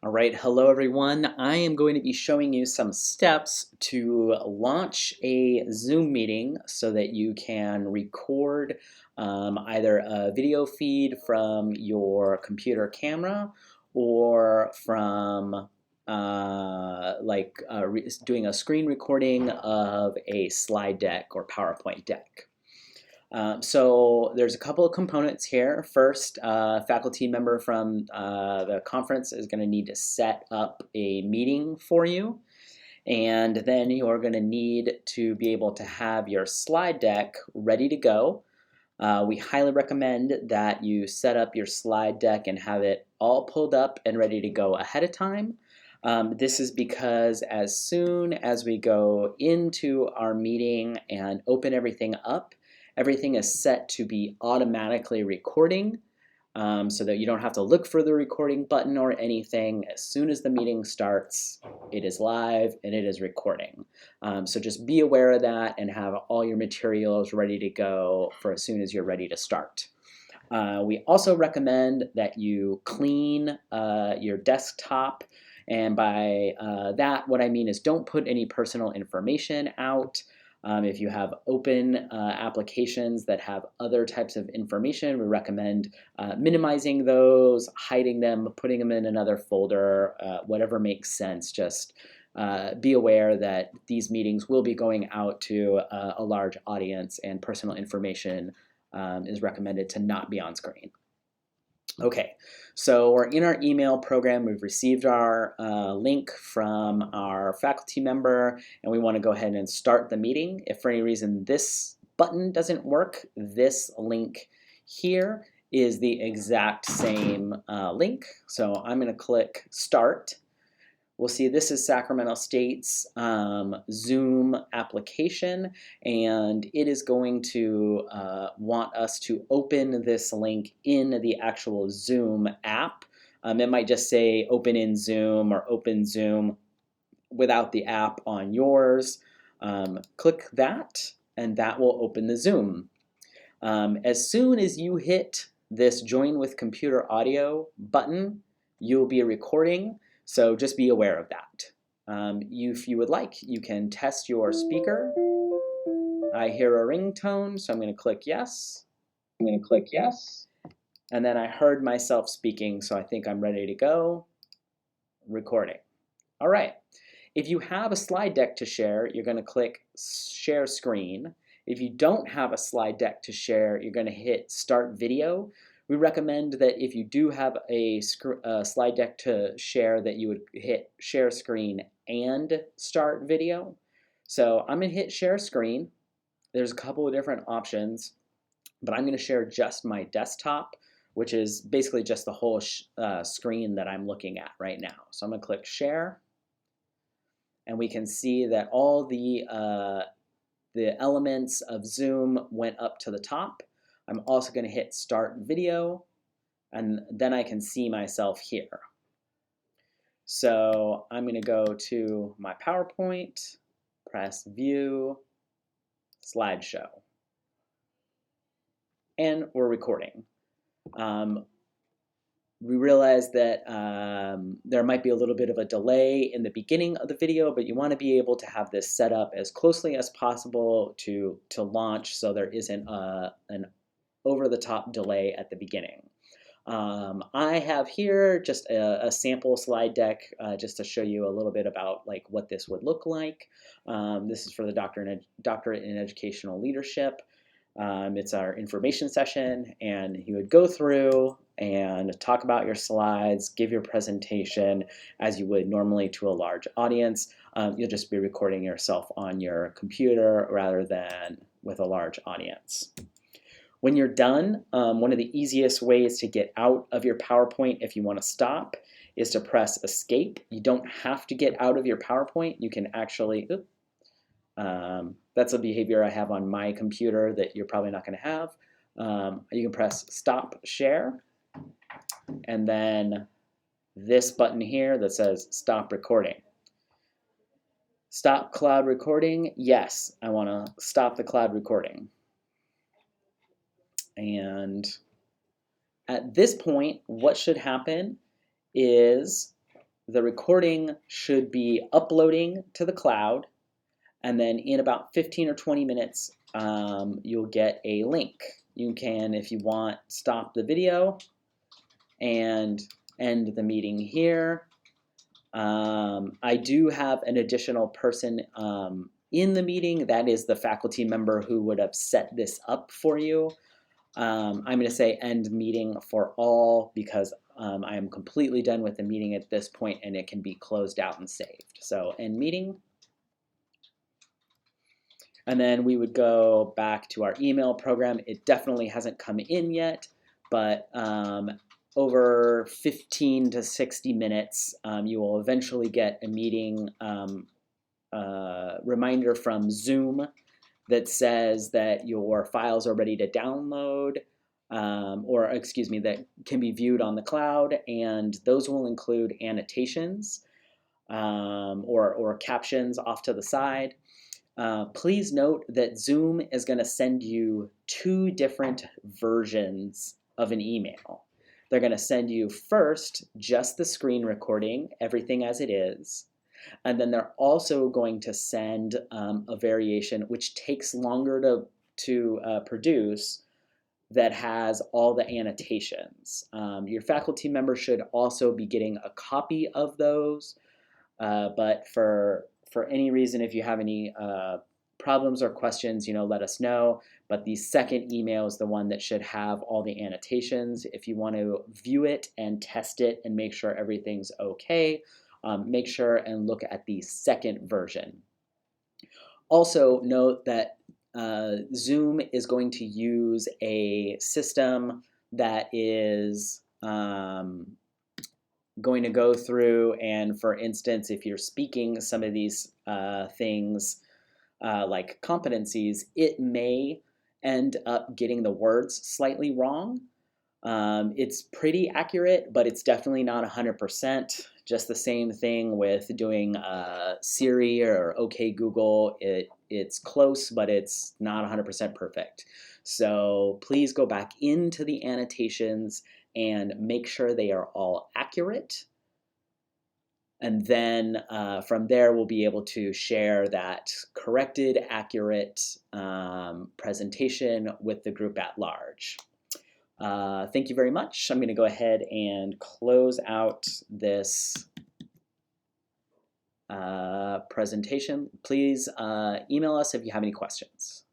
All right, hello everyone. I am going to be showing you some steps to launch a Zoom meeting so that you can record either a video feed from your computer camera or from doing a screen recording of a slide deck or PowerPoint deck. So there's a couple of components here. First, a faculty member from the conference is going to need to set up a meeting for you. And then you're going to need to be able to have your slide deck ready to go. We highly recommend that you set up your slide deck and have it all pulled up and ready to go ahead of time. This is because as soon as we go into our meeting and open everything up, everything is set to be automatically recording so that you don't have to look for the recording button or anything. As soon as the meeting starts, it is live and it is recording. So just be aware of that and have all your materials ready to go for as soon as you're ready to start. We also recommend that you clean your desktop. And by that, what I mean is don't put any personal information out. If you have open applications that have other types of information, we recommend minimizing those, hiding them, putting them in another folder, whatever makes sense. Just be aware that these meetings will be going out to a large audience, and personal information is recommended to not be on screen. Okay, so we're in our email program. We've received our link from our faculty member, and we want to go ahead and start the meeting. If for any reason this button doesn't work, this link here is the exact same link. So I'm going to click Start. We'll see this is Sacramento State's Zoom application, and it is going to want us to open this link in the actual Zoom app. It might just say open in Zoom or open Zoom without the app on yours. Click that, and that will open the Zoom. As soon as you hit this Join with Computer Audio button, you'll be recording. So just be aware of that. If you would like, you can test your speaker. I hear a ringtone, so I'm going to click yes. And then I heard myself speaking, so I think I'm ready to go. Recording. All right. If you have a slide deck to share, you're going to click Share Screen. If you don't have a slide deck to share, you're going to hit Start Video. We recommend that if you do have a slide deck to share, that you would hit Share Screen and Start Video. So I'm going to hit Share Screen. There's a couple of different options, but I'm going to share just my desktop, which is basically just the whole screen that I'm looking at right now. So I'm going to click Share, and we can see that all the elements of Zoom went up to the top. I'm also going to hit Start Video, and then I can see myself here. So I'm going to go to my PowerPoint, press View, Slideshow, and we're recording. We realize that there might be a little bit of a delay in the beginning of the video, but you want to be able to have this set up as closely as possible to launch, so there isn't an over-the-top delay at the beginning. I have here just a sample slide deck just to show you a little bit about what this would look like. This is for the Doctorate in Educational Leadership. It's our information session, and you would go through and talk about your slides, give your presentation as you would normally to a large audience. You'll just be recording yourself on your computer rather than with a large audience. When you're done, one of the easiest ways to get out of your PowerPoint if you want to stop is to press Escape. You don't have to get out of your PowerPoint. You can actually, that's a behavior I have on my computer that you're probably not going to have. You can press Stop Share, and then this button here that says Stop Recording. Stop cloud recording. Yes, I want to stop the cloud recording. And at this point, what should happen is the recording should be uploading to the cloud, and then in about 15 or 20 minutes, you'll get a link. You can, if you want, stop the video and end the meeting here. I do have an additional person in the meeting. That is the faculty member who would have set this up for you. I'm going to say end meeting for all because I am completely done with the meeting at this point and it can be closed out and saved. So end meeting. And then we would go back to our email program. It definitely hasn't come in yet, but over 15 to 60 minutes, you will eventually get a meeting reminder from Zoom that says that your files are ready to download, or excuse me, that can be viewed on the cloud, and those will include annotations or captions off to the side. Please note that Zoom is going to send you 2 different versions of an email. They're going to send you first just the screen recording, everything as it is, and then they're also going to send a variation which takes longer to produce that has all the annotations. Your faculty member should also be getting a copy of those, but for any reason, if you have any problems or questions, let us know. But the second email is the one that should have all the annotations. If you want to view it and test it and make sure everything's okay, make sure and look at the second version. Also note that Zoom is going to use a system that is going to go through and, for instance, if you're speaking some of these things like competencies, it may end up getting the words slightly wrong. It's pretty accurate, but it's definitely not 100%. Just the same thing with doing Siri or OK Google. It's close, but it's not 100% perfect. So please go back into the annotations and make sure they are all accurate. And then from there, we'll be able to share that corrected, accurate presentation with the group at large. Thank you very much. I'm going to go ahead and close out this presentation. Please email us if you have any questions.